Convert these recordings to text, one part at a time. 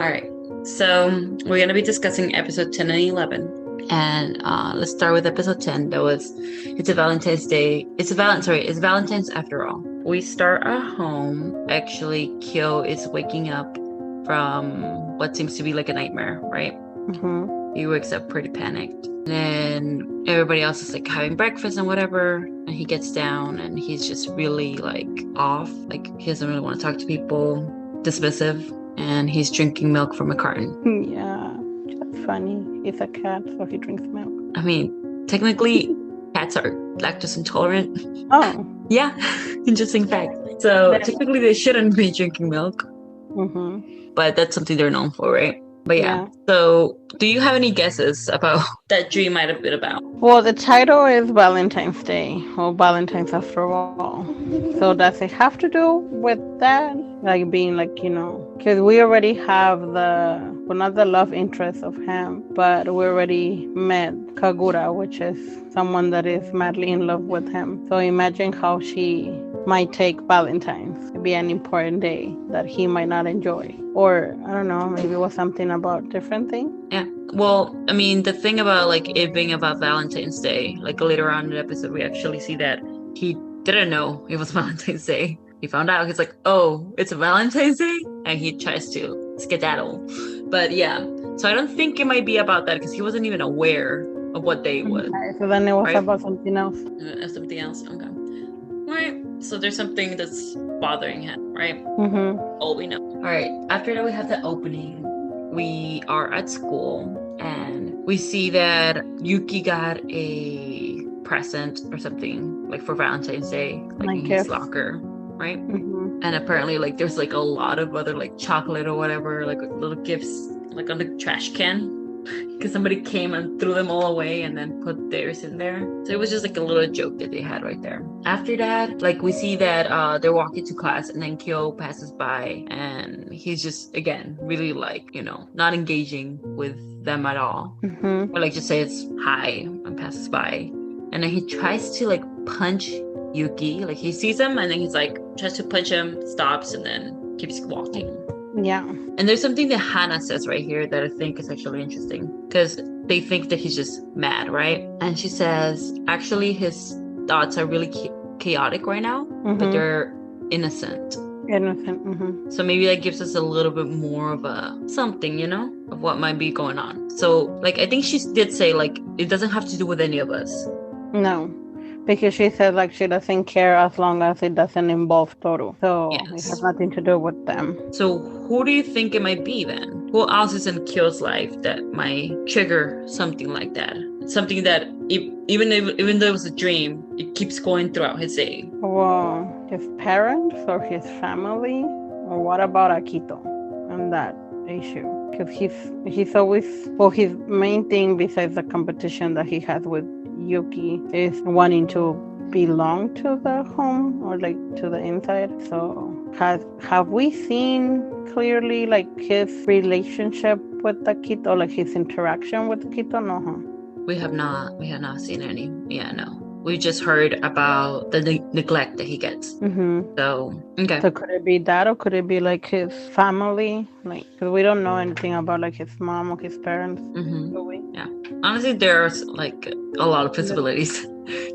All right. So we're going to be discussing episode 10 and 11. And let's start with episode 10. It's a Valentine's Day. It's Valentine's after all. We start at home. Actually, Kyo is waking up from what seems to be like a nightmare, right? Mm-hmm. He wakes up pretty panicked. And then everybody else is like having breakfast and whatever. And he gets down and he's just really like off. Like he doesn't really want to talk to people, dismissive. And he's drinking milk from a carton. Yeah, that's funny. He's a cat, so he drinks milk. I mean, technically, cats are lactose intolerant. Oh. Yeah, interesting fact. So technically, they shouldn't be drinking milk. Mm-hmm. But that's something they're known for, right? But yeah. So do you have any guesses about that dream might have been about? Well, the title is Valentine's Day, or Valentine's after all. So does it have to do with that? Like being like, because we already have not the love interest of him, but we already met Kagura, which is someone that is madly in love with him. So imagine how she might take Valentine's to be an important day that he might not enjoy. Or, I don't know, maybe it was something about different things. Yeah. Well, I mean, the thing about like it being about Valentine's Day, like later on in the episode, we actually see that he didn't know it was Valentine's Day. He found out, he's like, oh, it's a Valentine's Day? And he tries to skedaddle. But yeah, so I don't think it might be about that because he wasn't even aware of what day it was. Okay, so then it was about something else. Something else, okay. All right, so there's something that's bothering him, right? Mm-hmm. All we know. All right, after that we have the opening. We are at school and we see that Yuki got a present or something like for Valentine's Day, like in his locker, right? Mm-hmm. And apparently like there's like a lot of other like chocolate or whatever, like little gifts like on the trash can. Because somebody came and threw them all away and then put theirs in there. So it was just like a little joke that they had right there. After that, like we see that they're walking to class and then Kyo passes by and he's just, again, really like, not engaging with them at all. Mm-hmm. Or like just says hi and passes by. And then he tries to like punch Yuki. Like he sees him and then he's like, tries to punch him, stops, and then keeps walking. Yeah. And there's something that Hannah says right here that I think is actually interesting because they think that he's just mad, right? And she says, actually, his thoughts are really chaotic right now, but they're innocent. Mm-hmm. So maybe that gives us a little bit more of a something, of what might be going on. So, like, I think she did say, like, it doesn't have to do with any of us. No. Because she said like she doesn't care as long as it doesn't involve Toru. So It has nothing to do with them. So who do you think it might be then? Who else is in Kyo's life that might trigger something like that? Something that even though it was a dream, it keeps going throughout his day. Well, his parents or his family? Or what about Akito and that issue? Because he's always, his main thing besides the competition that he has with Yuki is wanting to belong to the home or like to the inside. So have we seen clearly like his relationship with Akito, like his interaction with Akito? No, huh? We have not seen any. Yeah, no. We just heard about the neglect that he gets. Mm-hmm. So, okay. So could it be that, or could it be like his family? Like, because we don't know anything about like his mom or his parents. Mm-hmm. Yeah. Honestly, there's like a lot of possibilities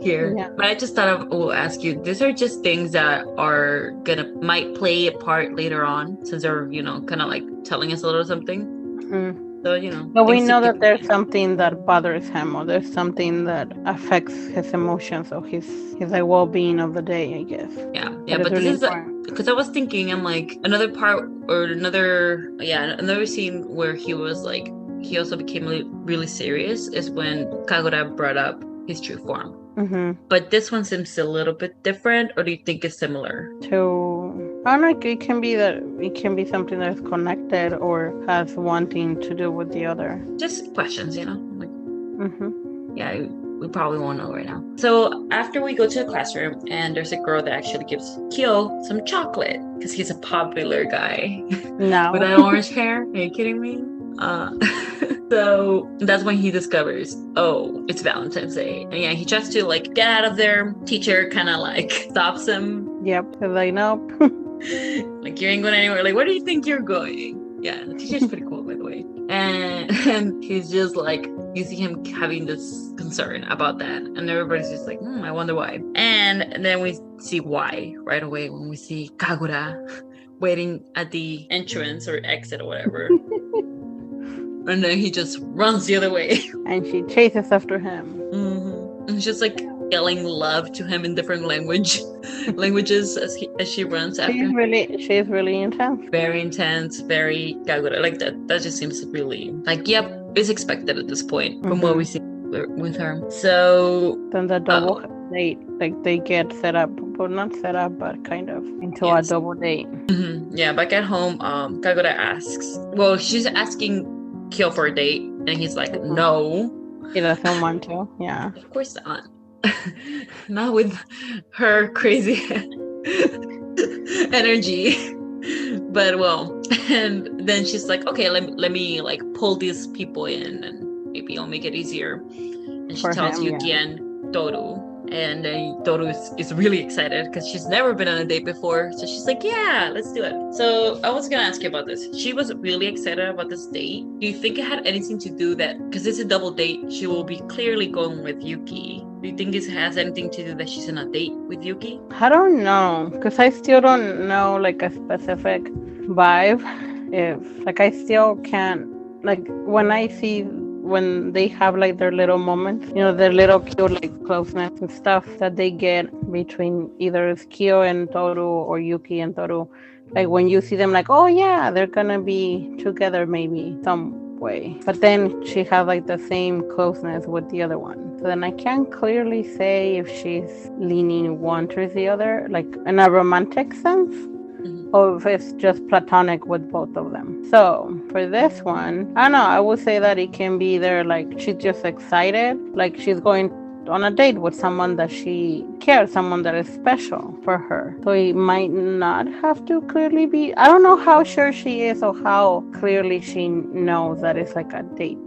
here. Yeah. But I just thought I will ask you, these are just things that are might play a part later on since they're, kind of like telling us a little something. Mm-hmm. So, But we know that there's something that bothers him, or there's something that affects his emotions or his like well-being of the day, I guess. Yeah, but really this is because I was thinking, I'm like another part or another scene where he was like he also became really serious is when Kagura brought up his true form. Mm-hmm. But this one seems a little bit different, or do you think it's similar? I don't know, it can be something that's connected or has one thing to do with the other. Just questions, like. Yeah, we probably won't know right now. So after we go to the classroom, and there's a girl that actually gives Kyo some chocolate because he's a popular guy. No. With that orange hair. Are you kidding me? So that's when he discovers, oh, it's Valentine's Day. And yeah, he tries to like get out of there. Teacher kind of like stops him. Yep, because I know. Like, you ain't going anywhere. Like, where do you think you're going? Yeah, the teacher's pretty cool, by the way. And he's just like, you see him having this concern about that. And everybody's just like, I wonder why. And then we see why right away when we see Kagura waiting at the entrance or exit or whatever. And then he just runs the other way. And she chases after him. Mm-hmm. And she's just like yelling love to him in different languages as she runs after him. She's really intense. Very intense, very Kagura. Like that just seems really like, yep, it's expected at this point from what we see with her. So then the double date, like they get set up, well, not set up, but kind of into a double date. Mm-hmm. Yeah, back at home, Kagura asks, well, she's asking Kyo for a date, and he's like, no. He doesn't want to. Yeah. Of course not. Not with her crazy energy. But well, and then she's like, okay, let me like pull these people in, and maybe I'll make it easier. And she tells Yuki and Toru. And Toru is really excited because she's never been on a date before. So she's like, yeah, let's do it. So I was going to ask you about this. She was really excited about this date. Do you think it had anything to do that, because it's a double date, she will be clearly going with Yuki? Do you think this has anything to do that she's on a date with Yuki? I don't know, because I still don't know like a specific vibe. If like I still can't, like when they have like their little moments, you know, their little cute like closeness and stuff that they get between either Kyo and Toru or Yuki and Toru. Like when you see them like, oh yeah, they're gonna be together maybe some way. But then she has like the same closeness with the other one. So then I can't clearly say if she's leaning one towards the other, like in a romantic sense, or if it's just platonic with both of them. So for this one, I don't know, I would say that it can be either like she's just excited, like she's going on a date with someone that she cares, someone that is special for her. So it might not have to clearly be, I don't know how sure she is or how clearly she knows that it's like a date.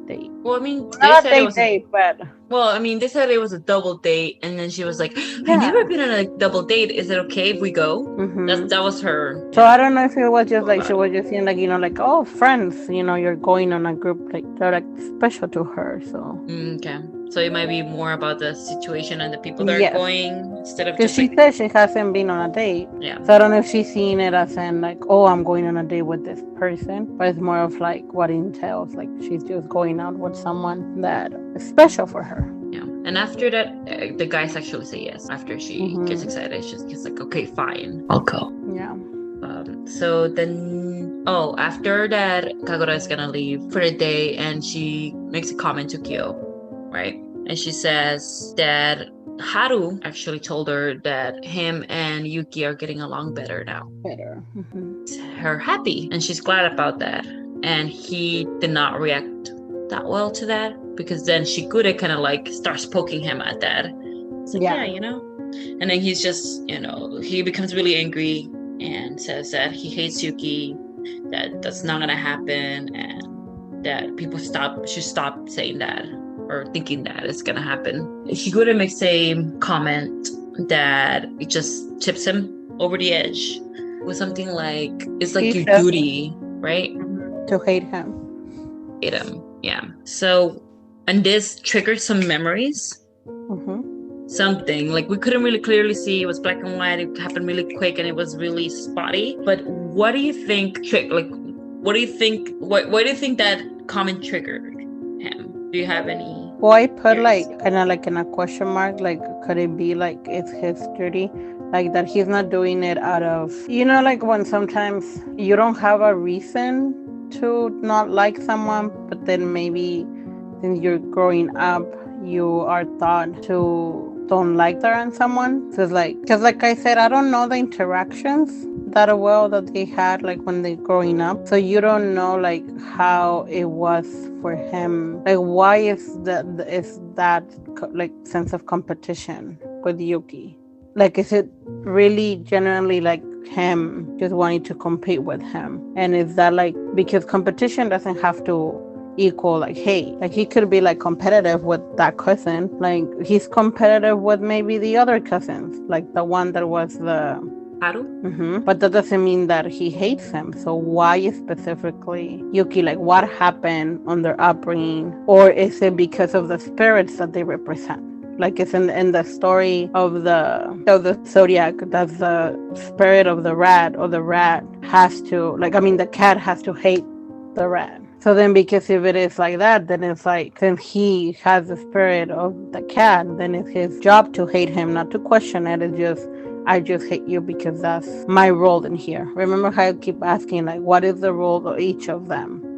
Well, I mean, not a date, but well, I mean, they said it was a double date, and then she was like, I've never been on a double date. Is it okay if we go? That was her. So I don't know if it was just like she was just saying like, you know, like, oh, friends, you know, you're going on a group, like they're like special to her. So okay. So it might be more about the situation and the people that are going instead of because she says she hasn't been on a date. Yeah. So I don't know if she's seeing it as in like, oh, I'm going on a date with this person, but it's more of like what it entails. Like she's just going out with someone that is special for her. Yeah. And after that, the guys actually say yes. After she gets excited, she's like, okay, fine, I'll go. Yeah. So then, after that, Kagura is gonna leave for a day, and she makes a comment to Kyo, right? And she says that Haru actually told her that him and Yuki are getting along better now. Better. Her happy, and she's glad about that. And he did not react that well to that, because then Shigure kind of like starts poking him at that. It's like, yeah, you know. And then he's just, you know, he becomes really angry and says that he hates Yuki, that that's not gonna happen, and that people should stop saying that or thinking that it's gonna happen. Shigure makes a comment that it just tips him over the edge with something like, it's like your duty, right? To hate him. Hate him, yeah. So, and this triggered some memories. Something like we couldn't really clearly see. It was black and white. It happened really quick, and it was really spotty. But what do you think? What do you think? What do you think that comment triggered him? Do you have any? Well, I put like kind of like in a question mark. Like, could it be like it's his duty? Like that he's not doing it out of, you know, like when sometimes you don't have a reason to not like someone, but then maybe since you're growing up, you are taught to don't like that on someone. So it's like, because like I said, I don't know the interactions that well that they had like when they're growing up. So you don't know like how it was for him. Like why is that like sense of competition with Yuki? Like is it really genuinely like him just wanting to compete with him? And is that like, because competition doesn't have to equal like hate. Like he could be like competitive with that cousin, like he's competitive with maybe the other cousins, like the one that was the Haru. But that doesn't mean that he hates him. So why specifically Yuki? Like, what happened on their upbringing? Or is it because of the spirits that they represent? Like it's in the story of the zodiac, that's the spirit of the rat, or the rat has to, like, I mean, the cat has to hate the rat. So then, because if it is like that, then it's like, since he has the spirit of the cat, then it's his job to hate him, not to question it. It's just, I just hate you because that's my role in here. Remember how I keep asking, like, what is the role of each of them?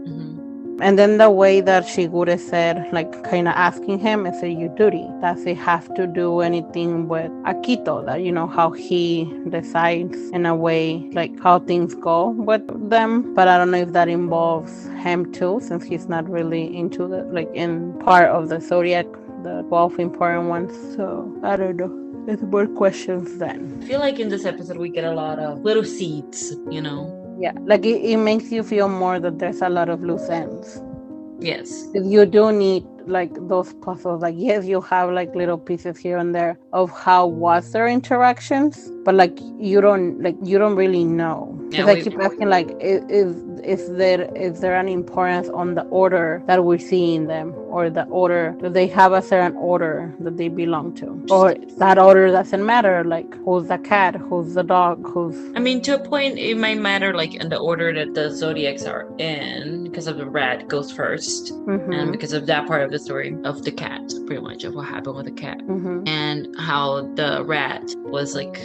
And then the way that Shigure said, like, kind of asking him, is it your duty? Does it have to do anything with Akito? That, how he decides in a way, like, how things go with them. But I don't know if that involves him too, since he's not really into the, like, in part of the zodiac, the 12 important ones. So, I don't know. There's more questions then. I feel like in this episode we get a lot of little seeds, Yeah, like it makes you feel more that there's a lot of loose ends. Yes. You do need like those puzzles. Like, yes, you have like little pieces here and there of how was their interactions, but like you don't really know. Because I keep asking, like, is there an importance on the order that we're seeing them, or the order that they have a certain order that they belong to, or that order doesn't matter? Like, who's the cat, who's the dog, who's? I mean, to a point, it might matter, like, in the order that the zodiacs are in, because of the rat goes first, and because of that part of the story of the cat, pretty much, of what happened with the cat, and how the rat was like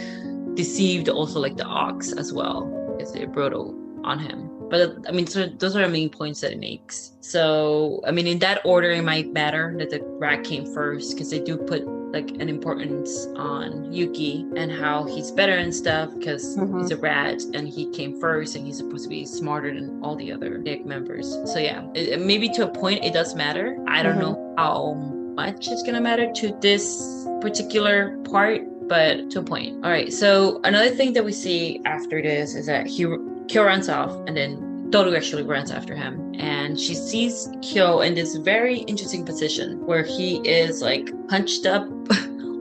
deceived, also like the ox as well, because they're brutal on him. But I mean, so those are the main points that it makes. So I mean, in that order, it might matter that the rat came first, because they do put like an importance on Yuki and how he's better and stuff, because he's a rat and he came first and he's supposed to be smarter than all the other DIC members. So yeah, maybe to a point it does matter. I don't know how much it's gonna matter to this particular part, but to a point. All right, so another thing that we see after this is that Kyo runs off, and then Toru actually runs after him, and she sees Kyo in this very interesting position where he is like hunched up,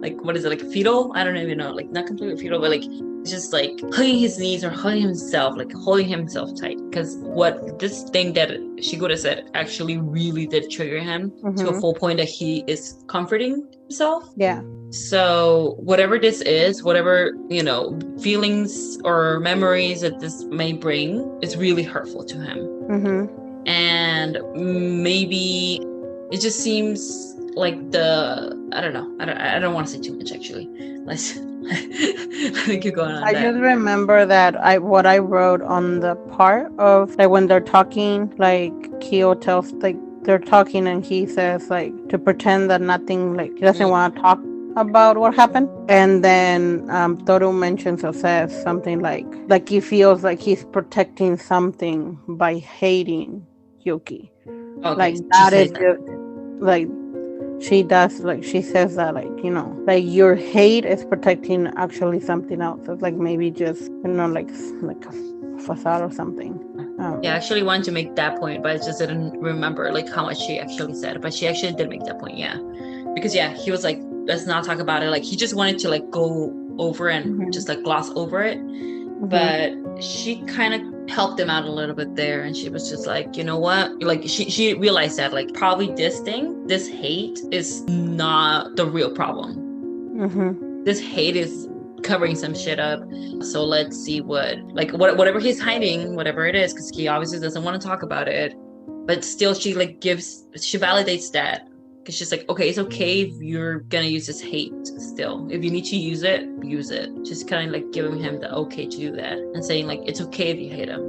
like, what is it, like fetal? I don't even know, like not completely fetal, but like just like hugging his knees or hugging himself, like holding himself tight. Because what this thing that Shigura said actually really did trigger him to a full point that he is comforting himself. Yeah. So whatever this is, whatever, feelings or memories that this may bring, is really hurtful to him. And maybe it just seems like I don't know. I don't want to say too much, actually. Let's let me keep going on. I just remember that what I wrote on the part of, like, when they're talking, like Kyo tells, like, they're talking and he says, like, to pretend that nothing, like, he doesn't want to talk about what happened. And then Toru mentions or says something like he feels like he's protecting something by hating Yuki. Okay, like that is just, like, she does, like, she says that, like, like your hate is protecting actually something else. It's like maybe just, like a facade or something. Yeah, I actually wanted to make that point, but I just didn't remember like how much she actually said. But she actually did make that point, yeah. Because he was like, let's not talk about it. Like, he just wanted to like go over and just like gloss over it. But she kind of helped him out a little bit there, and she was just like, you know what, like she realized that, like, probably this hate is not the real problem. This hate is covering some shit up. So let's see whatever he's hiding, whatever it is, because he obviously doesn't want to talk about it, but still she validates that. Because she's like, okay, it's okay if you're gonna use this hate still. If you need to use it, use it. Just kind of like giving him the okay to do that, and saying like, it's okay if you hate him.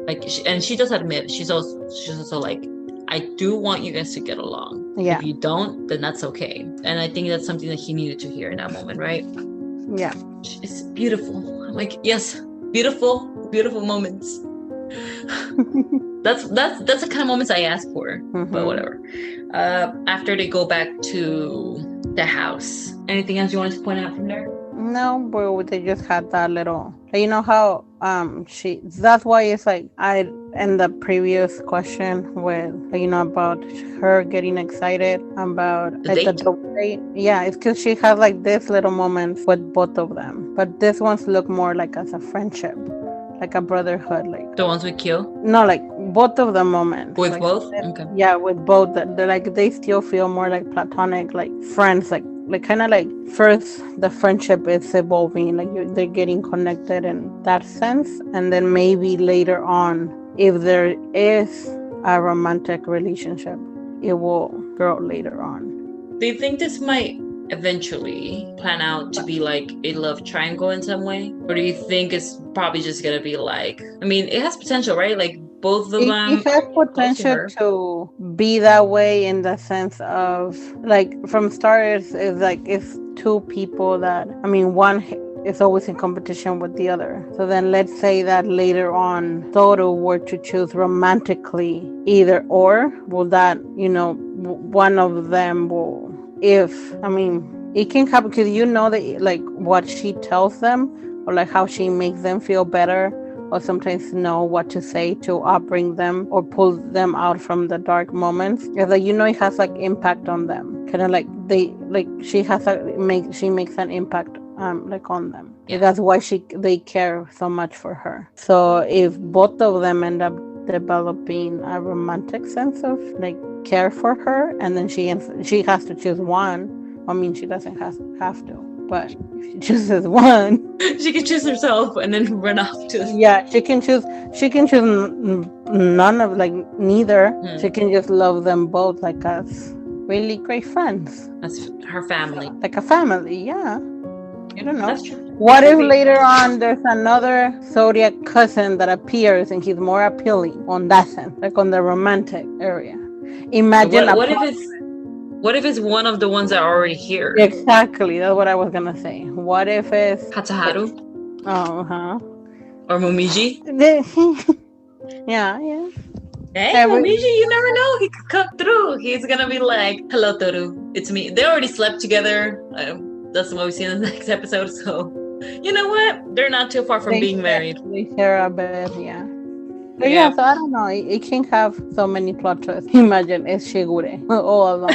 Like, and she does admit, she's also like, I do want you guys to get along. Yeah. If you don't, then that's okay. And I think that's something that he needed to hear in that moment, right? Yeah. It's beautiful. I'm like, yes, beautiful moments. That's the kind of moments I ask for. But whatever. After they go back to the house, anything else you wanted to point out from there? No, but they just had that little You know how that's why it's like I in the previous question with about her getting excited about The like the date? double date. Yeah, it's because she has like this little moments with both of them, but this ones look more like as a friendship, like a brotherhood, like The ones with Kyo? no, like both of the moments, With like both? Okay. yeah, with both. They're like they still feel more like platonic, like friends, like kind of like first the friendship is evolving, like they're getting connected in that sense, and then maybe later on, if there is a romantic relationship, it will grow later on. Do you think this might eventually plan out to be like a love triangle in some way? Or do you think it's probably just gonna be like, I mean, it has potential, right? Like both of them It has close to potential her. to be that way in the sense of like from start is like it's two people that I mean one is always in competition with the other. So then let's say that later on Toru were to choose romantically either or, will that one of them will, if I mean it can happen because that like what she tells them or like how she makes them feel better or sometimes know what to say to upbring them or pull them out from the dark moments. It's like it has like impact on them. Kind of like she makes an impact like on them. Yeah. That's why they care so much for her. So if both of them end up developing a romantic sense of like care for her, and then she has to choose one. I mean, she doesn't have to, but if she chooses one, She could choose herself and then run off to. yeah, she can choose. She can choose none of like neither. She can just love them both like as really great friends. That's her family. Like a family, yeah. You don't know. That's true. What if later on there's another zodiac cousin that appears and he's more appealing on that sense, like on the romantic area? Imagine what if it's one of the ones that are already here? Exactly, that's what I was gonna say. What if it's Hatsuharu? Or Momiji? yeah. Hey, Momiji, you never know. He could come through. He's gonna be like, "Hello, Toru. It's me." They already slept together. That's what we see in the next episode. So, you know what? They're not too far from being married. They share a bed, yeah. But yeah, so I don't know. It can't have so many plot twists. Imagine it's Shigure all along.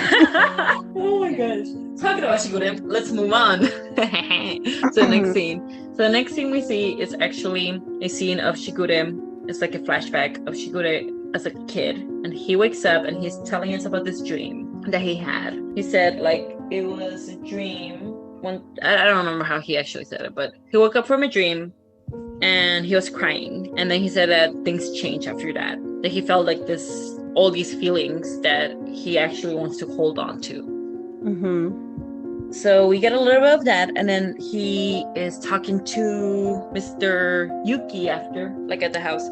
Oh my gosh. Talking about Shigure, let's move on to the next scene. So the next scene we see is actually a scene of Shigure. It's like a flashback of Shigure as a kid. And he wakes up and he's telling us about this dream that he had. He said like it was a dream. I don't remember how he actually said it, but he woke up from a dream and he was crying, and then he said that things changed after that he felt like all these feelings that he actually wants to hold on to. So we get a little bit of that, and then he is talking to Mr. Yuki after, like at the house.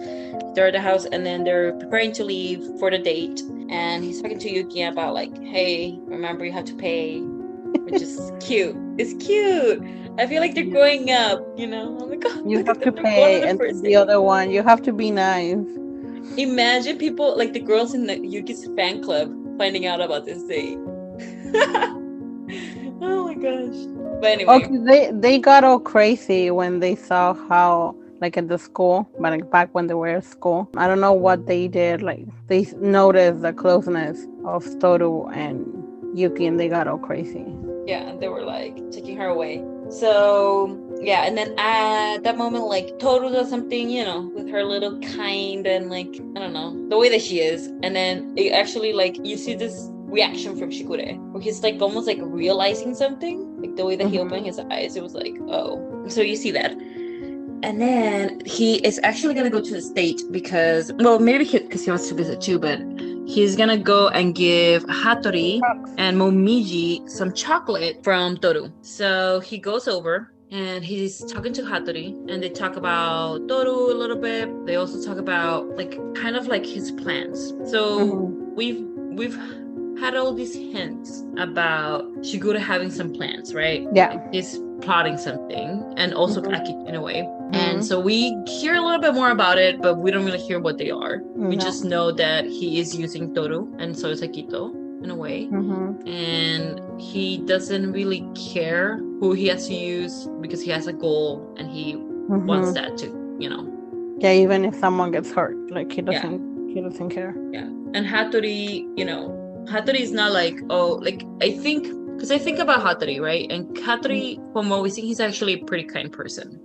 They're at the house and then they're preparing to leave for the date, and he's talking to Yuki about like, hey, remember you have to pay, which is cute. It's cute. I feel like they're growing up, Oh my god, you have to pay, and the other one, you have to be nice. Imagine people like the girls in the Yuki's fan club finding out about this date. Oh my gosh. But anyway. Okay, they got all crazy when they saw how like at the school, but like back when they were at school. I don't know what they did. Like they noticed the closeness of Toru and Yuki, and they got all crazy. Yeah, and they were like taking her away. So yeah, and then at that moment, like Toru does something, with her little kind and like, I don't know, the way that she is. And then it actually like you see this reaction from Shigure where he's like almost like realizing something, like the way that he opened his eyes. It was like, oh. So you see that. And then he is actually gonna go to the state because, well, maybe because he wants to visit too, but he's gonna go and give Hattori and Momiji some chocolate from Toru. So he goes over and he's talking to Hattori, and they talk about Toru a little bit. They also talk about like kind of like his plans. So we've had all these hints about Shigure having some plans, right? Yeah. Like he's plotting something, and also Aki in a way. And so we hear a little bit more about it, but we don't really hear what they are. We just know that he is using Toru, and so is Akito in a way. And he doesn't really care who he has to use because he has a goal, and he wants Mm-hmm. that to, Yeah, even if someone gets hurt, like yeah, he doesn't care. yeah. And Hattori, Hattori is not like, oh, like I think, because I think about Hattori, right? And Hattori, from what we see, he's actually a pretty kind person.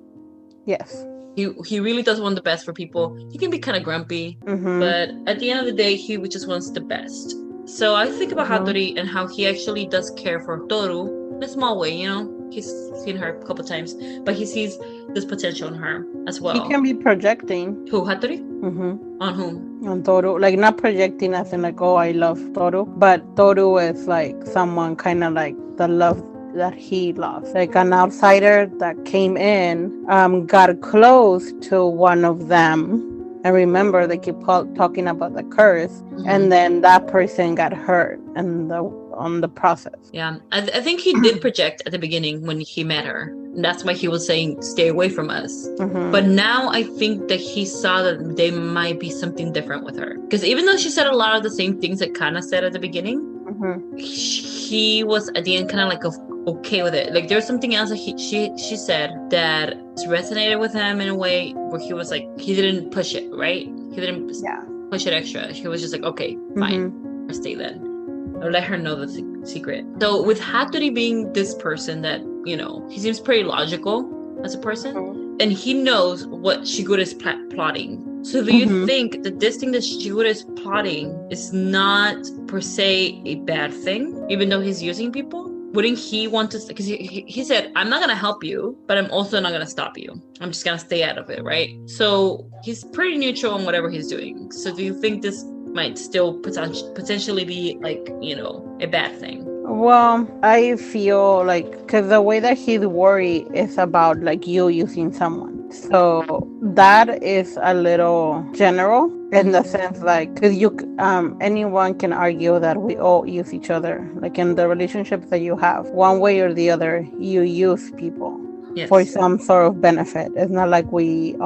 Yes. He really does want the best for people. He can be kind of grumpy, Mm-hmm. but at the end of the day, he just wants the best. So I think about Mm-hmm. Hattori and how he actually does care for Toru in a small way, He's seen her a couple times, but he sees this potential in her as He well. can be projecting. Who, Hattori? Mm-hmm. On whom? On Toru, like not projecting as in like, oh, I love Toru, but Toru is like someone kind of like the love that he lost, like an outsider that came in, got close to one of them. And remember, they keep talking about the curse, and then that person got hurt, and on the process. Yeah, I think he did project at the beginning when he met her. And that's why he was saying, stay away from us. Mm-hmm. But now I think that he saw that there might be something different with her. Because even though she said a lot of the same things that Kana said at the beginning, Mm-hmm. he was at the end kind of like okay with it. Like there's something else that she said that resonated with him in a way where he was like, he didn't push it, right? He didn't push it extra. He was just like, okay, fine, I'll stay then. Or let her know the secret. So with Hattori being this person that, he seems pretty logical as a person, and he knows what Shigure is plotting. So do you think that this thing that Shigure is plotting is not per se a bad thing, even though he's using people? Wouldn't he want to, because he said, I'm not going to help you, but I'm also not going to stop you. I'm just going to stay out of it, right? So he's pretty neutral on whatever he's doing. So do you think this might still potentially be like, a bad thing? Well, I feel like, because the way that he's worried is about like you using someone. So that is a little general in the sense like, because anyone can argue that we all use each other. Like in the relationships that you have, one way or the other, you use people. Yes. For some sort of benefit. It's not like we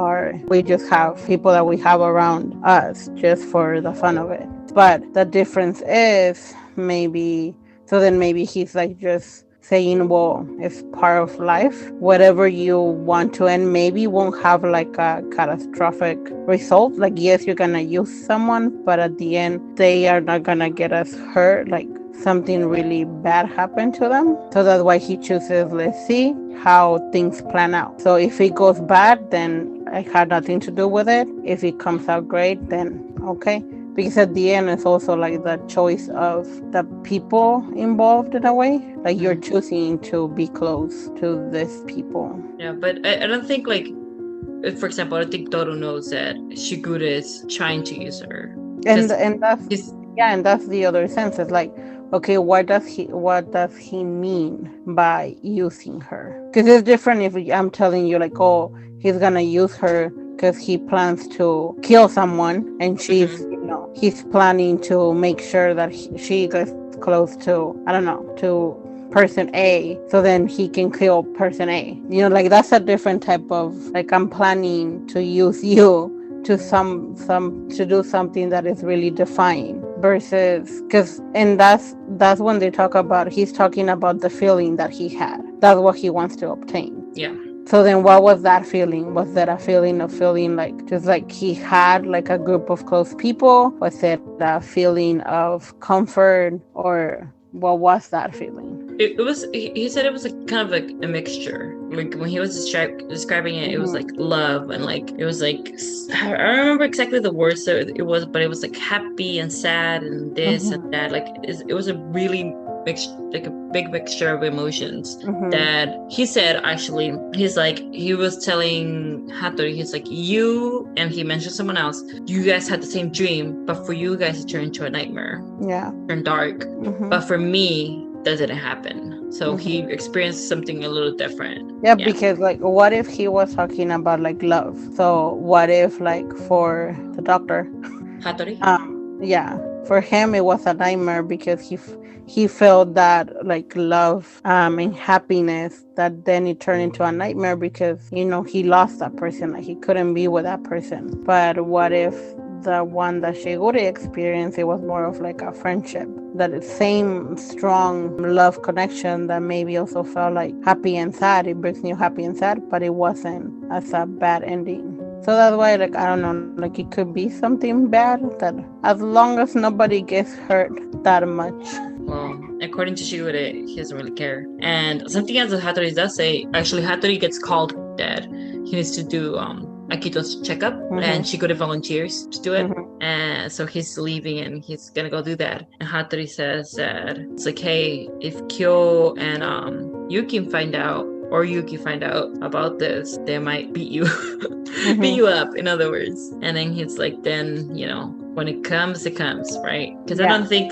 just have people that we have around us just for the fun of it. But the difference is maybe he's like just saying, well, it's part of life. Whatever you want to, and maybe won't have like a catastrophic result. Like, yes, you're gonna use someone, but at the end, they are not gonna get us hurt. Like something really bad happened to them. So that's why he chooses, let's see how things plan out. So if it goes bad, then I had nothing to do with it. If it comes out great, then okay. Because at the end, it's also like the choice of the people involved in a way. Like you're choosing to be close to these people. Yeah, but I don't think like, for example, I don't think Toru knows that Shigure is trying to use her. And that's the other sense. It's like, okay, what does he mean by using her? Because it's different if I'm telling you like, oh, he's gonna use her because he plans to kill someone, and he's planning to make sure that she gets close to, I don't know, to person A, so then he can kill person A. Like that's a different type of, like, I'm planning to use you to to do something that is really defying, versus, and that's when they talk about, he's talking about the feeling that he had. That's what he wants to obtain. Yeah. So then what was that feeling? Was that a feeling of feeling like just like he had like a group of close people? Was it a feeling of comfort, or what was that feeling? It was, he said it was like kind of like a mixture. Like when he was describing it, it was like love, and like it was like, I don't remember exactly the words that it was, but it was like happy and sad and this and that. Like it was a really like a big mixture of emotions that he said. Actually, he was telling Hattori, he's like, you, and he mentioned someone else, you guys had the same dream, but for you guys it turned into a nightmare. Yeah. Turned dark. But for me, that didn't happen. So he experienced something a little different. Yeah, because like, what if he was talking about like love? So what if like for the doctor, Hattori? For him it was a nightmare because he felt that like love and happiness, that then it turned into a nightmare because he lost that person, like he couldn't be with that person. But what if the one that Shigure experienced, it was more of like a friendship. That same strong love connection that maybe also felt like happy and sad. It brings you happy and sad, but it wasn't as a bad ending. So that's why, like, I don't know, like it could be something bad that as long as nobody gets hurt that much. Well, according to Shigure, he doesn't really care. And something else that Hattori does say, actually, Hattori gets called dead. He needs to do Akito's checkup, and Shigure volunteers to do it. And so he's leaving and he's gonna go do that. And Hattori says that it's like, hey, if Kyo and Yuki find out, or Yuki find out about this, they might beat you. Beat you up, in other words. And then he's like, then, you know, when it comes, right? Because I don't think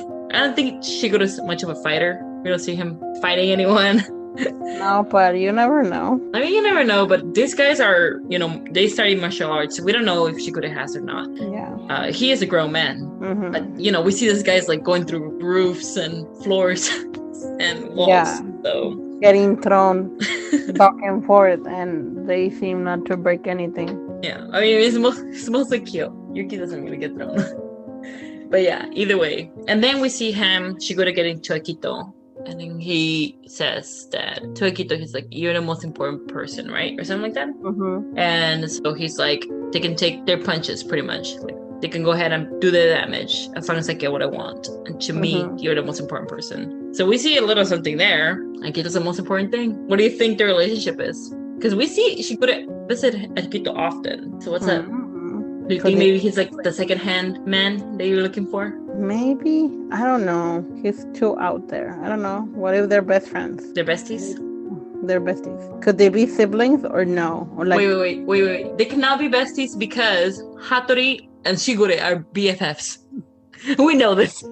Shigure's much of a fighter. We don't see him fighting anyone. No, but you never know. I mean, you never know, but these guys are, you know, they study martial arts. So we don't know if Shigure has or not. Yeah. He is a grown man. But, you know, we see these guys like going through roofs and floors and walls. Yeah. So getting thrown back and forth, and they seem not to break anything. Yeah, I mean, it's mostly cute. Yuki doesn't really get thrown. But yeah, either way. And then we see him, Shigure getting to Akito. And then he says that to Akito, he's like, you're the most important person, right? Or something like that. And so he's like, they can take their punches pretty much. Like, they can go ahead and do the damage as long as I get what I want. And to me, you're the most important person. So we see a little something there. Akito's the most important thing. What do you think their relationship is? Because we see Shigure visit Akito often. So what's up? Do you think maybe he's like the second-hand man that you're looking for? Maybe. I don't know. He's too out there. I don't know. What if they're best friends? They're besties? They're besties. Could they be siblings or no? Or like... Wait. They cannot be besties because Hattori and Shigure are BFFs. We know this.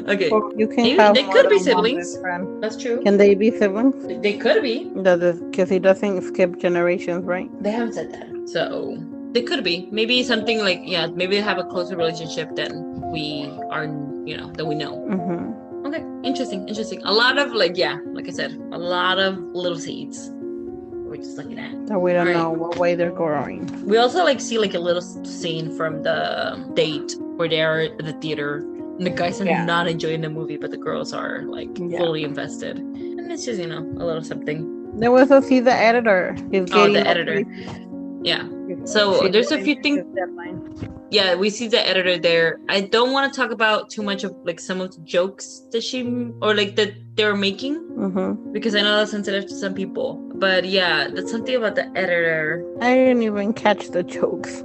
Okay. Well, you can have they could be siblings. That's true. Can they be siblings? They could be. Because he doesn't skip generations, right? They haven't said that. So they could be. Maybe something like, yeah, maybe they have a closer relationship than we are, you know, that we know. Okay, interesting. A lot of like I said, a lot of little seeds we're just looking at. That we don't know what way they're growing. We also like see like a little scene from the date where they are at the theater. And the guys are not enjoying the movie, but the girls are like fully invested. And it's just, you know, a little something. Then we also see the editor. The editor. Yeah. So there's a few things. Yeah, we see the editor there. I don't want to talk about too much of like some of the jokes that that they're making, because I know that's sensitive to some people. But yeah, that's something about the editor. I didn't even catch the jokes.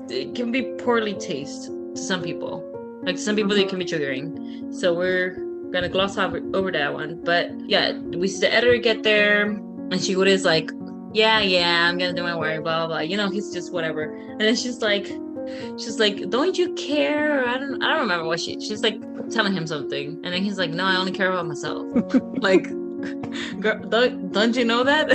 It can be poorly taste to some people. Like some people, they can be triggering. So we're gonna gloss over that one. But yeah, we see the editor get there, and Shigure is like, yeah, I'm gonna do my work, blah blah blah. You know, he's just whatever. And then she's like, don't you care? I don't remember what she's like telling him something. And then he's like, no, I only care about myself. Like, girl, don't you know that?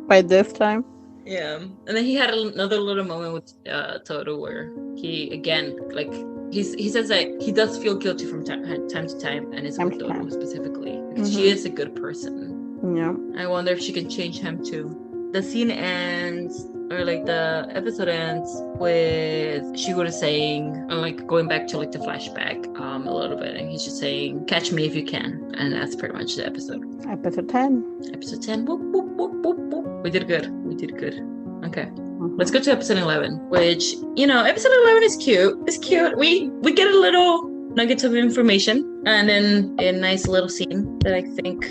By this time. Yeah. And then he had another little moment with Toru where he again like. He says that he does feel guilty from time to time, and it's with Toru specifically because she is a good person. Yeah. I wonder if she can change him too. The scene ends, or like the episode ends with Shigure saying, and like going back to like the flashback a little bit, and he's just saying, "Catch me if you can," and that's pretty much the episode. Episode 10. Episode 10. Boop, boop, boop, boop, boop. We did good. Okay. Let's go to episode 11, which, you know, episode 11 is cute. It's cute. We get a little nuggets of information and then a nice little scene that I think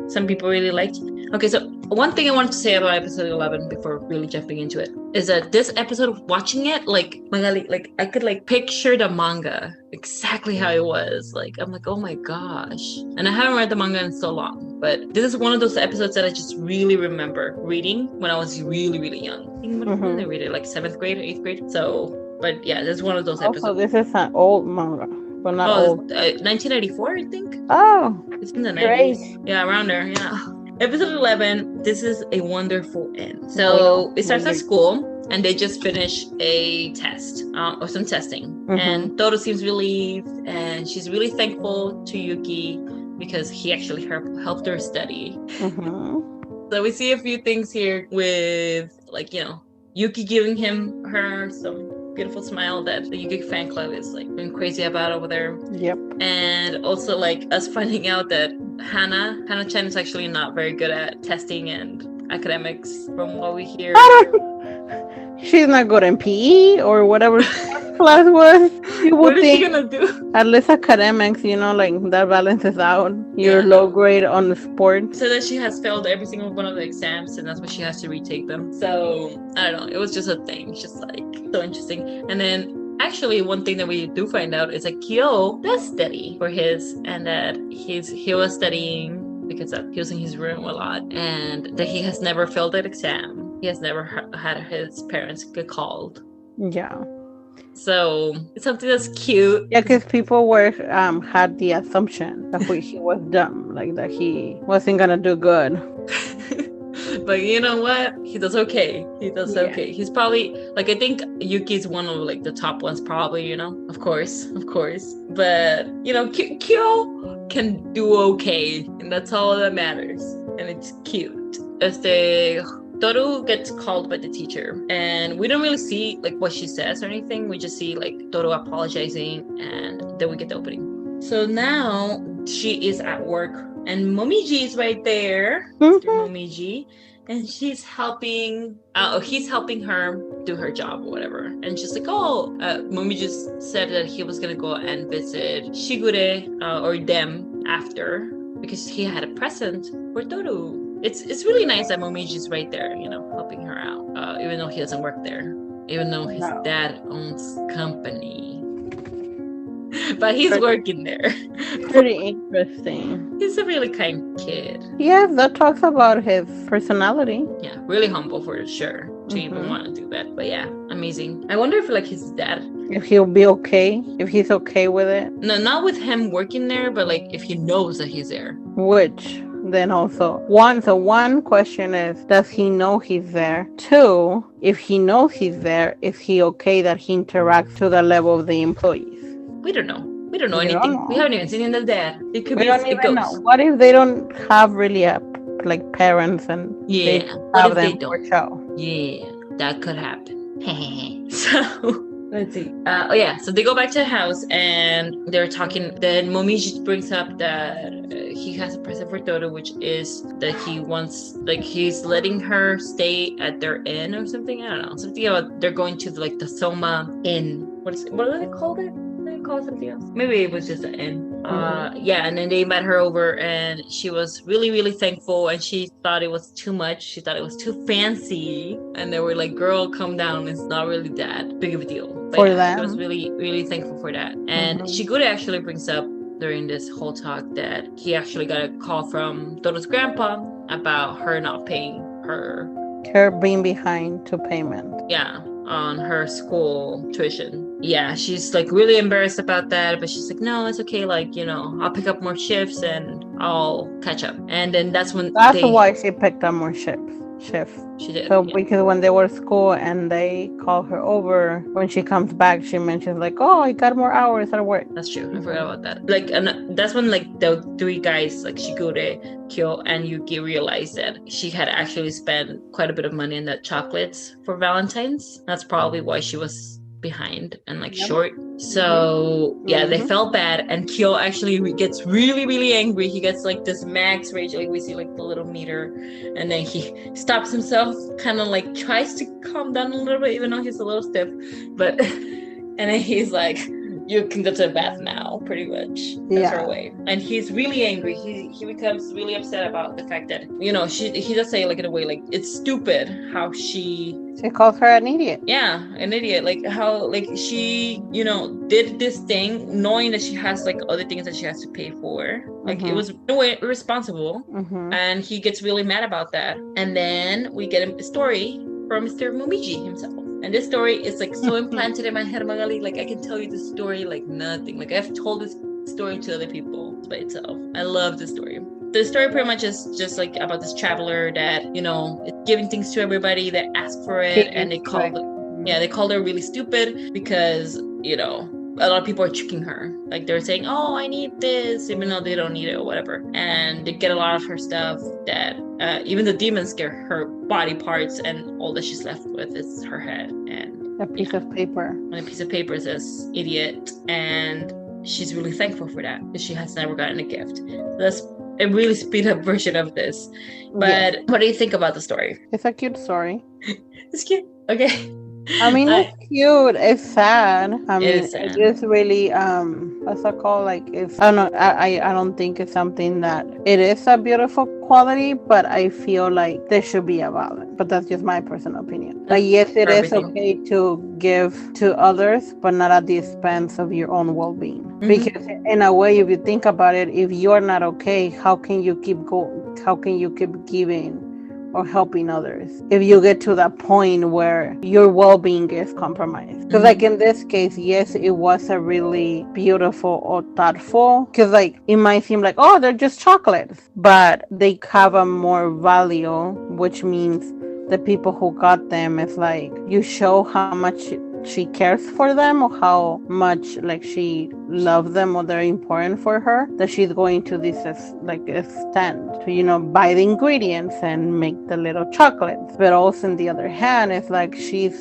some people really liked. Okay, so one thing I wanted to say about episode 11 before really jumping into it is that this episode, watching it, like, Magali, like, I could, like, picture the manga exactly how it was. Like, I'm like, oh my gosh. And I haven't read the manga in so long, but this is one of those episodes that I just really remember reading when I was really, really young. I think when did I read it? Like 7th grade or 8th grade? So, but yeah, this is one of those episodes. Also, this is an old manga. But not old. 1994, I think. Oh. It's in the 90s. Great. Yeah, around there, yeah. Episode 11, this is a wonderful end. So it starts at school, and they just finish a test, or some testing. And Toru seems relieved, and she's really thankful to Yuki because he actually helped her study. So we see a few things here with, like, you know, Yuki giving her some beautiful smile that the Yuki fan club is like going crazy about over there. Yep. And also like us finding out that Hannah-chan is actually not very good at testing and academics from what we hear. She's not good in PE or whatever class was. You would What is she think gonna do? at least academics, like that balances out your low grade on the sports. So that she has failed every single one of the exams, and that's why she has to retake them. So I don't know. It was just a thing. It's just like so interesting. And then actually, one thing that we do find out is that Kyo does study for his, and that he was studying because he was in his room a lot, and that he has never failed that exam. He has never had his parents get called. Yeah. So it's something that's cute. Yeah, because people had the assumption that he was dumb, like that he wasn't gonna do good. But you know what? He does okay. He does okay. He's probably like, I think Yuki's one of like the top ones, probably. Of course. But Kyo can do okay, and that's all that matters. And it's cute. Toru gets called by the teacher, and we don't really see like what she says or anything. We just see like Toru apologizing, and then we get the opening. So now she is at work, and Momiji is right there. Momiji, and he's helping her do her job or whatever. And she's like, Momiji just said that he was gonna go and visit Shigure or them after, because he had a present for Toru. It's really nice that Momiji's right there, helping her out, even though he doesn't work there, even though his dad owns company. But he's working there. Pretty interesting. He's a really kind kid. Yeah, that talks about his personality. Yeah, really humble for sure to even want to do that. But yeah, amazing. I wonder if like his dad, if he'll be okay, if he's okay with it. No, not with him working there, but like if he knows that he's there. Which then also one question is, does he know he's there? 2, if he knows he's there, is he okay that he interacts to the level of the employees? We don't know anything. We haven't even seen the dad. It could we be don't even know. What if they don't have really like parents and they have them for show? Yeah, that could happen. So let's see. So they go back to the house and they're talking. Then Momiji brings up that he has a present for Toru, which is that he wants, like, he's letting her stay at their inn or something. I don't know. Something about they're going to like the Soma Inn. What do they call it? They call it something else. Maybe it was just an inn. And then they met her over, and she was really, really thankful, and she thought it was too much. She thought it was too fancy, and they were like, "Girl, calm down. It's not really that big of a deal." But for them, she was really, really thankful for that. And Shigure actually brings up during this whole talk that he actually got a call from Toru's grandpa about her not paying her being behind to payment. Yeah, on her school tuition. Yeah, she's like really embarrassed about that, but she's like, no, it's okay. Like, I'll pick up more shifts and I'll catch up. And then that's why she picked up more shifts. She did. So because when they were at school and they call her over, when she comes back, she mentions like, "Oh, I got more hours at work." That's true. I forgot about that. Like, and that's when like the 3 guys, like Shigure, Kyo, and Yuki, realized that she had actually spent quite a bit of money on that chocolates for Valentines. That's probably why she was behind and like short. So they felt bad, and Kyo actually gets really, really angry. He gets like this max rage, like we see like the little meter, and then he stops himself, kind of like tries to calm down a little bit, even though he's a little stiff, but and then he's like, you can go to the bath now, pretty much. That's her way. And he's really angry. He becomes really upset about the fact that, he does say like in a way, like, it's stupid how she calls her an idiot. Yeah, an idiot. Like how like she, did this thing knowing that she has like other things that she has to pay for. Like it was irresponsible. And he gets really mad about that. And then we get a story from Mr. Momiji himself. And this story is like so implanted in my head, Magali. Like I can tell you the story like nothing. Like I've told this story to other people by itself. I love this story. The story pretty much is just like about this traveler that, is giving things to everybody that ask for it, and they called her really stupid because, a lot of people are tricking her. Like they're saying, "Oh, I need this," even though they don't need it or whatever. And they get a lot of her stuff that even the demons get her body parts, and all that she's left with is her head and a piece of paper. And a piece of paper says "idiot," and she's really thankful for that because she has never gotten a gift. That's a really speed up version of this. But what do you think about the story? It's a cute story. It's cute. Okay. I mean, it's cute. It's sad. I mean, sad. it is really what's it called? Like, it's, I don't know. I don't think it's something that it is a beautiful quality, but I feel like there should be a balance. But that's just my personal opinion. Like, yes, it is okay to give to others, but not at the expense of your own well-being. Mm-hmm. Because in a way, if you think about it, if you're not okay, how can you keep going? How can you keep giving or helping others if you get to that point where your well-being is compromised? Because like in this case, yes, it was a really beautiful or thoughtful, because like it might seem like, oh, they're just chocolates, but they have a more value, which means the people who got them, is like you show how much she cares for them or how much like she loves them or they're important for her, that she's going to this extent to buy the ingredients and make the little chocolates. But also on the other hand, it's like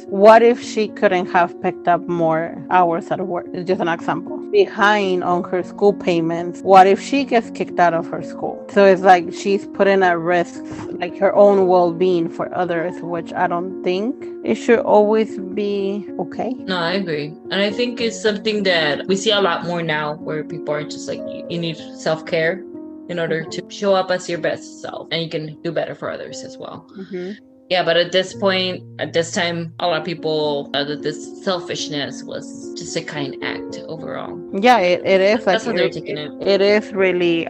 what if she couldn't have picked up more hours at work? It's just an example. Behind on her school payments, what if she gets kicked out of her school? So it's like she's putting at risk like her own well-being for others, which I don't think it should always be okay. No, I agree. And I think it's something that we see a lot more now, where people are just like, you need self-care in order to show up as your best self, and you can do better for others as well. Mm-hmm. Yeah, but at this time, a lot of people thought that this selfishness was just a kind act overall. Yeah, it is. That's how they're taking it. It is really,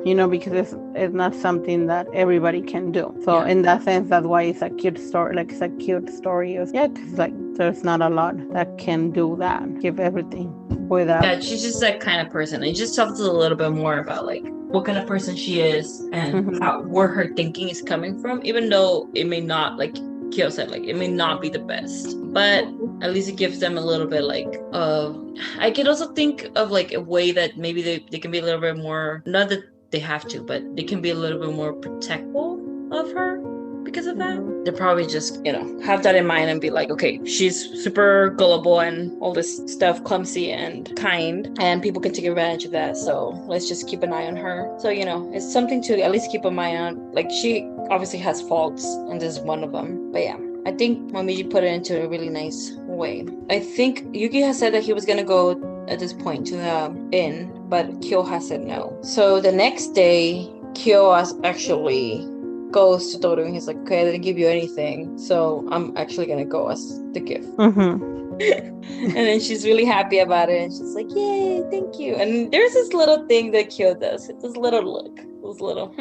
because it's not something that everybody can do. So in that sense, that's why it's a cute story. Like, it's a cute story. Because like there's not a lot that can do that. Give everything without. Yeah, she's just that kind of person. And just talks a little bit more about like what kind of person she is and where her thinking is coming from, even though it may not, like Kyo said, like it may not be the best, but at least it gives them a little bit like of, I can also think of like a way that maybe they can be a little bit more, not that they have to, but they can be a little bit more protectful of her because of that. They're probably just, have that in mind and be like, okay, she's super gullible and all this stuff, clumsy and kind, and people can take advantage of that. So let's just keep an eye on her. So, it's something to at least keep a mind on. Like, she obviously has faults, and this is one of them. But yeah, I think Momiji put it into a really nice way. I think Yuki has said that he was going to go at this point to the inn, but Kyo has said no. So the next day, Kyo actually goes to Toru and he's like, okay, I didn't give you anything, so I'm actually gonna go as the gift. And then she's really happy about it, and she's like, yay, thank you. And there's this little thing that Kyo does. It's this little look, this little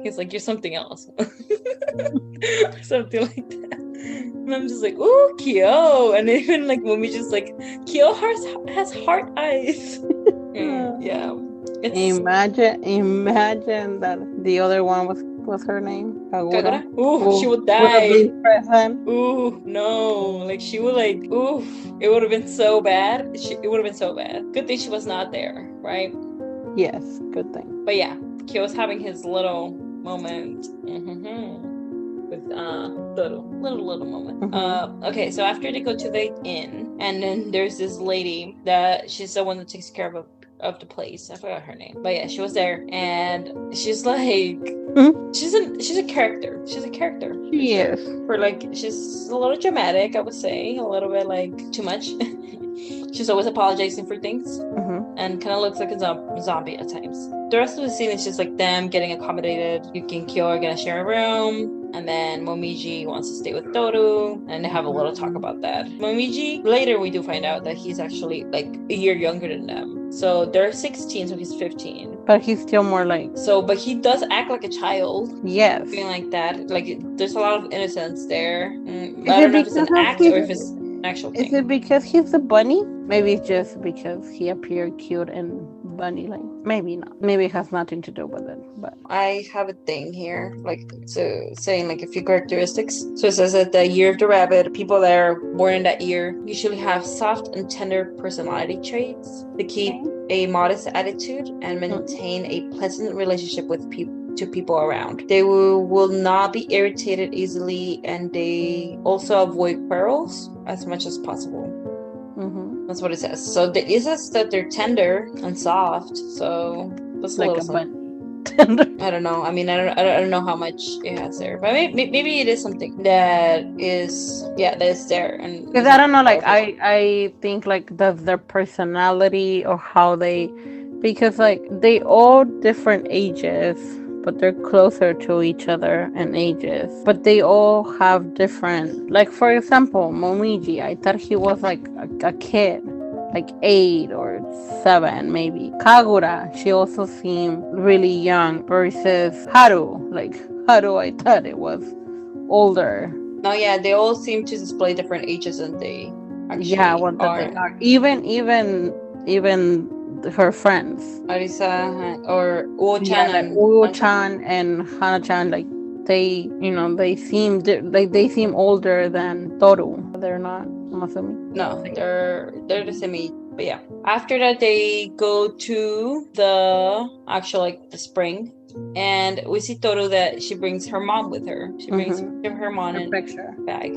he's like, you're something else. Something like that. And I'm just like, ooh, Kyo. And even like when we just like, Kyo has heart eyes. Yeah. Imagine that the other one was her name? Kagura? Ooh, she would die. Ooh, no. Like, she would like, ooh, it would have been so bad. It would have been so bad. Good thing she was not there, right? Yes, good thing. But yeah, Kyo's having his little moment with Toru. Little moment. Okay, so after they go to the inn, and then there's this lady that she's the one that takes care of the place. I forgot her name, but yeah, she was there, and she's like, she's a character. She's a character. Yes. For like, she's a little dramatic, I would say, a little bit like too much. She's always apologizing for things, and kind of looks like a zombie at times. The rest of the scene is just like them getting accommodated. Yuki and Kyo are gonna share a room, and then Momiji wants to stay with Toru, and they have a little talk about that. Momiji, later we do find out that he's actually like a year younger than them. So they're 16, so he's 15. But he's still more like... So, but he does act like a child. Yes. Feeling like that. Like, there's a lot of innocence there. I don't know if it's an act or if it's an actual thing. Is it because he's a bunny? Maybe it's just because he appeared cute and bunny, like maybe not. Maybe it has nothing to do with it, but I have a thing here, like, so saying like a few characteristics. So it says that the year of the rabbit, people that are born in that year usually have soft and tender personality traits. They keep a modest attitude and maintain a pleasant relationship with people around. They will not be irritated easily, and they also avoid quarrels as much as possible. That's what it says. So it says that they're tender and soft. So that's like a a little bunny. I don't know. I mean, I don't know how much it has there, but maybe it is something that is that is there. And because I don't know, like I think like that's their personality or how they, because like they all different ages, but they're closer to each other in ages. But they all have different, like for example, Momiji, I thought he was like a kid, like 8 or 7 maybe. Kagura, she also seemed really young, versus Haru, like Haru, I thought it was older. No, yeah, they all seem to display different ages than they actually that they are. Even her friends, Arisa or Uo-chan like and Uo-chan and Hana-chan, like they, they seem like they seem older than Toru. They're not, I'm assuming. No, they're the same age. But yeah, after that they go to the actual like the spring, and we see Toru that she brings her mom with her. She brings her mom in picture bag.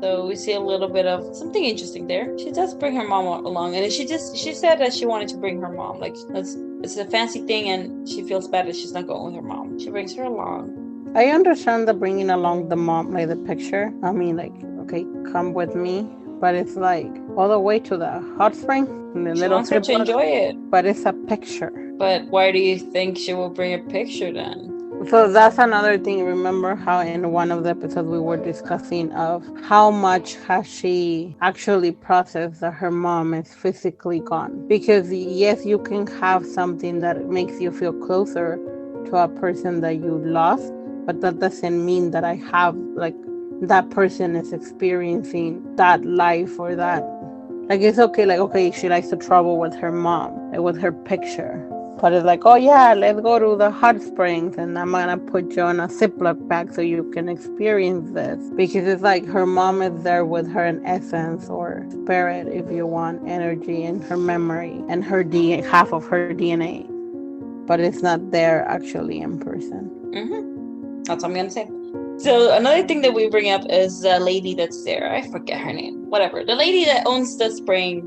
So we see a little bit of something interesting there. She does bring her mom along, and she said that she wanted to bring her mom. Like it's a fancy thing, and she feels bad that she's not going with her mom. She brings her along. I understand the bringing along the mom, like the picture. I mean, like, okay, come with me, but it's like all the way to the hot spring. And the she little wants her to enjoy it. But it's a picture. But why do you think she will bring a picture then? So that's another thing. Remember how in one of the episodes we were discussing of how much has she actually processed that her mom is physically gone? Because yes, you can have something that makes you feel closer to a person that you lost, but that doesn't mean that I have like that person is experiencing that life or that. Like it's okay, like okay, she likes to travel with her mom, like with her picture. But it's like, oh yeah, let's go to the hot springs and I'm gonna put you on a Ziploc bag so you can experience this. Because it's like her mom is there with her in essence or spirit, if you want, energy and her memory and her half of her DNA. But it's not there actually in person. That's what I'm gonna say. So another thing that we bring up is the lady that's there. I forget her name. Whatever. The lady that owns the spring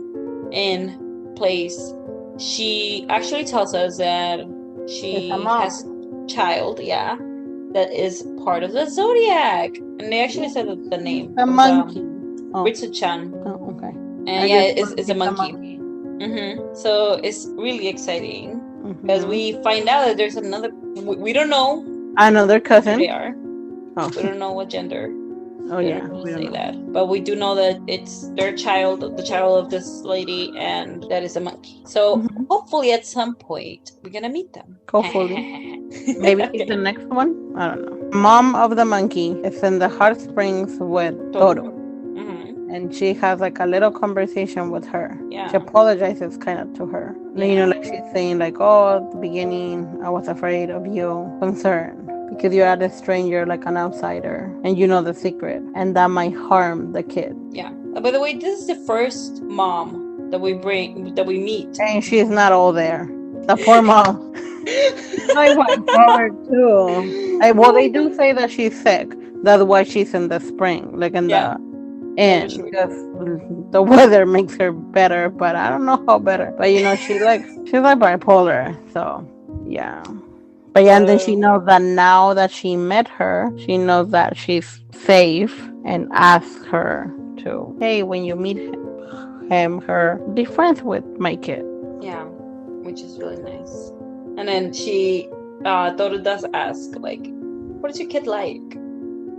in place. She actually tells us that she has a child, that is part of the zodiac. And they actually said the name. A monkey. Ritsu-chan. Oh, okay. And it's a monkey. So it's really exciting because we find out that there's another. We don't know. Another cousin. They are. Oh. We don't know what gender. Oh yeah, we don't say that, but we do know that it's their child, the child of this lady, and that is a monkey. So hopefully, at some point, we're gonna meet them. Hopefully, maybe okay. The next one. I don't know. Mom of the monkey is in the hot springs with Toru. And she has like a little conversation with her. She apologizes kind of to her. Like she's saying like, oh, at the beginning I was afraid of you, concerned. Because you're at a stranger, like an outsider, and you know the secret, and that might harm the kid. Yeah. By the way, this is the first mom that we meet, and she's not all there. The poor mom. I went forward too. Well, they do say that she's sick. That's why she's in the spring, like in the end, because the weather makes her better. But I don't know how better. But she's like bipolar. So yeah. But yeah, and then she knows that now that she met her, she knows that she's safe and asks her to, hey, when you meet her, be friends with my kid. Yeah, which is really nice. And then she, Toru does ask, like, what is your kid like?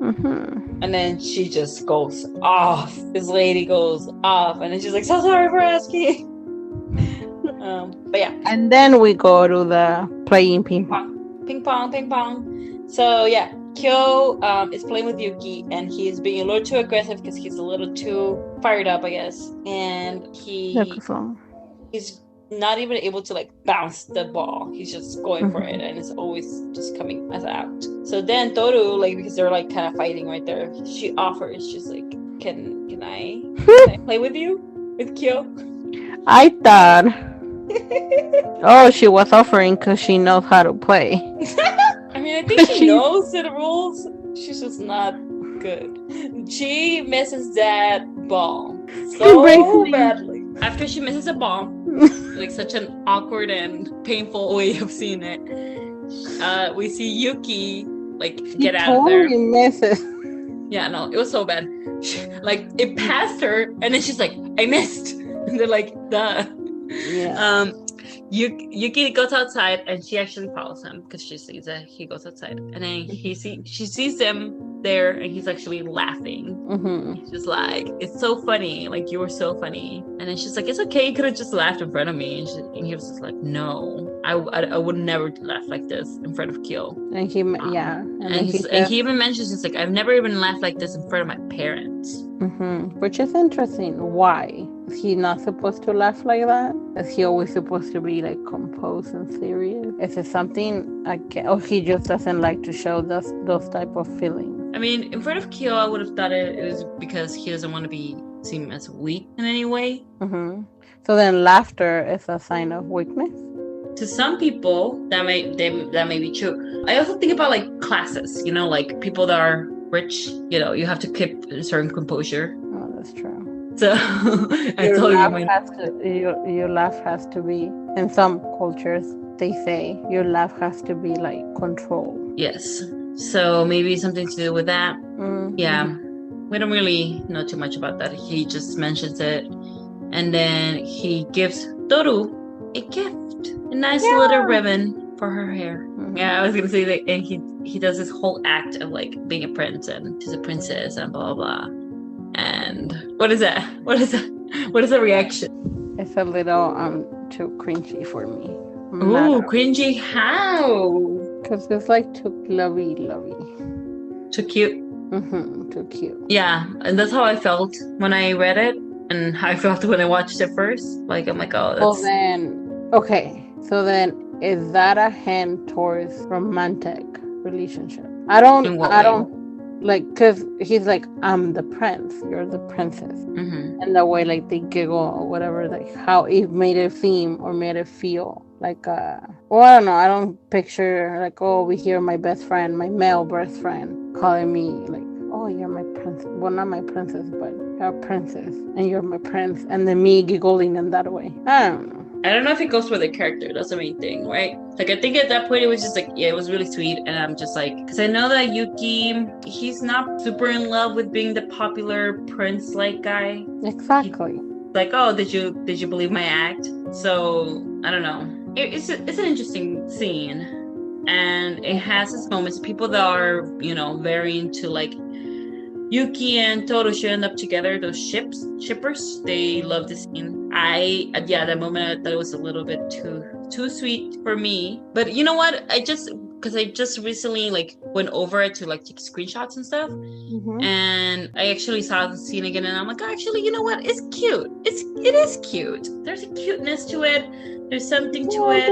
And then she just goes off. This lady goes off. And then she's like, so sorry for asking. But yeah. And then we go to the playing ping pong. Ping pong. So yeah, Kyo is playing with Yuki, and he's being a little too aggressive because he's a little too fired up, I guess. And he's not even able to like bounce the ball. He's just going for it, and it's always just coming as out. So then Toru, like, because they're like kind of fighting right there, she offers, she's like, can I play with you, with Kyo? I thought, oh, she was offering because she knows how to play. I mean, I think she knows the rules. She's just not good. She misses that ball so badly. After she misses a ball, like such an awkward and painful way of seeing it, we see Yuki like get out of there. Misses. Yeah, no, it was so bad. Like it passed her, and then she's like, "I missed." And they're like, "Duh." Yeah. Yuki goes outside, and she actually follows him because she sees that he goes outside, and then she sees him there, and he's actually laughing. He's just like, "It's so funny, like you were so funny." And then she's like, "It's okay, you could have just laughed in front of me." And he was just like, "No, I would never laugh like this in front of Kyo." And he and he even mentions, it's like, "I've never even laughed like this in front of my parents." Which is interesting. Why? Is he not supposed to laugh like that? Is he always supposed to be like composed and serious? Is it something or he just doesn't like to show those type of feelings? I mean, in front of Kyo, I would have thought it was because he doesn't want to be seen as weak in any way. So then laughter is a sign of weakness? To some people, that may be true. I also think about like classes, you know, like people that are rich, you know, you have to keep a certain composure. Oh, that's true. So your laugh has to be, in some cultures, they say your laugh has to be like controlled. Yes. So maybe something to do with that. Yeah. We don't really know too much about that. He just mentions it. And then he gives Toru a gift. A nice little ribbon for her hair. Yeah, I was gonna say that, and he does this whole act of like being a prince, and she's a princess, and blah blah blah. And what is that? What is the reaction? It's a little too cringy for me. Ooh, cringy how? Because it's like too lovey. Too cute. Too cute. Yeah, and that's how I felt when I read it, and how I felt when I watched it first. Like, I'm like, oh, that's... So then is that a hint towards romantic relationship? I don't like, because he's like, I'm the prince, you're the princess. And the way like they giggle or whatever, like how it made it seem or made it feel like I don't know, I don't picture like, oh, we hear my best friend, my male best friend calling me like, oh, you're my princess. Well, not my princess, but you're a princess and you're my prince, and then me giggling in that way. I don't know if it goes with the character. That's the main thing, right? Like, I think at that point it was just like, yeah, it was really sweet. And I'm just like, because I know that Yuki, he's not super in love with being the popular prince-like guy. Exactly. Like, oh, did you believe my act? So I don't know. It's an interesting scene, and it has its moments. People that are, you know, very into like Yuki and Toru should end up together, those shippers, they love this scene. That moment I thought it was a little bit too sweet for me. But you know what? I just recently like went over it to like take screenshots and stuff. And I actually saw the scene again, and I'm like, actually, you know what? It's cute. It is cute. There's a cuteness to it. There's something to it.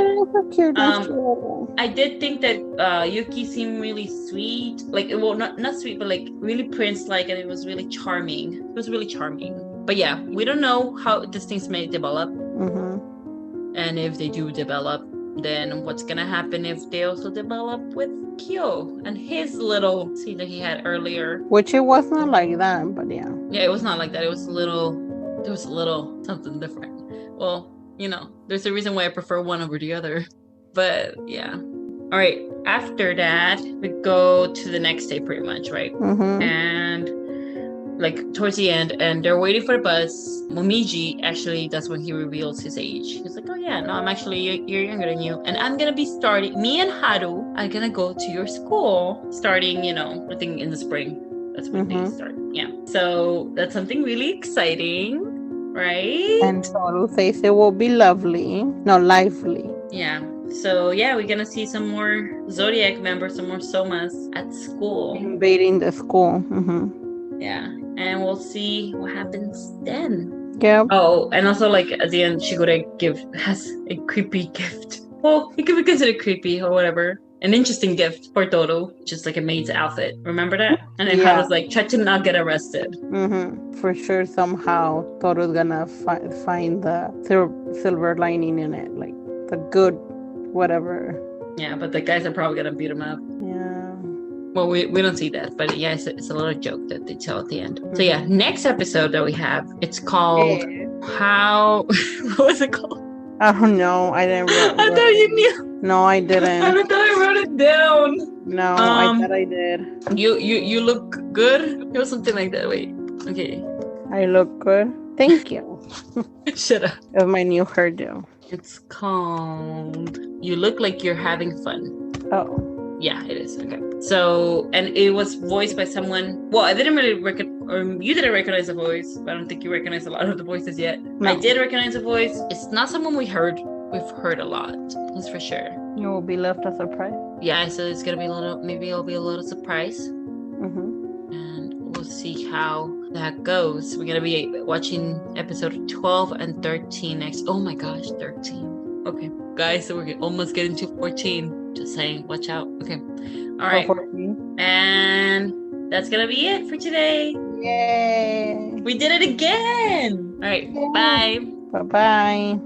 I did think that Yuki seemed really sweet. Like, well, not sweet, but like really prince-like, and it was really charming. It was really charming. But yeah, we don't know how these things may develop. And if they do develop, then what's gonna happen if they also develop with Kyo and his little scene that he had earlier? Which it was not like that, but yeah. Yeah, it was not like that. There was a little something different. Well, you know, there's a reason why I prefer one over the other. But yeah. All right. After that, we go to the next day pretty much, right? And like towards the end, and they're waiting for the bus. Momiji, actually, that's when he reveals his age. He's like, oh yeah, no, I'm actually, you're younger than you. And I'm going to be starting, me and Haru are going to go to your school starting, you know, I think in the spring. That's when they start. Yeah. So that's something really exciting, right? And Toru says it will be lively. Yeah. So yeah, we're gonna see some more Zodiac members, some more Somas at school. Invading the school. Yeah. And we'll see what happens then. Yep. Oh, and also like at the end, Shigure has a creepy gift. Well, it could be considered creepy or whatever. An interesting gift for Toto, just like a maid's outfit. Remember that? And then Yeah. Hala's like, try to not get arrested. For sure, somehow Toro's gonna find the silver lining in it, like the good, whatever. Yeah, but the guys are probably gonna beat him up. Yeah. Well, we don't see that, but yeah, it's a little joke that they tell at the end. So yeah, next episode that we have, it's called How. What was it called? I don't know. I didn't. I thought you knew. No, I didn't. I thought I wrote it down. No, I thought I did. You look good. It was something like that. Wait. Okay. I look good. Thank you. Shut up. Of my new hairdo. It's called You Look Like You're Having Fun. Oh. Yeah, it is. Okay. So, and it was voiced by someone. Well, I didn't really or you didn't recognize the voice, but I don't think you recognize a lot of the voices yet. No. I did recognize the voice. It's not someone we've heard a lot. That's for sure. You will be left a surprise. Yeah, so it's gonna be maybe it'll be a little surprise. And we'll see how that goes. We're gonna be watching episode 12 and 13 next. Oh my gosh, 13. Okay, guys, so we're almost getting to 14. Just saying, watch out. Okay. All right. 14. And that's gonna be it for today. Yay! We did it again. All right. Bye. Bye-bye.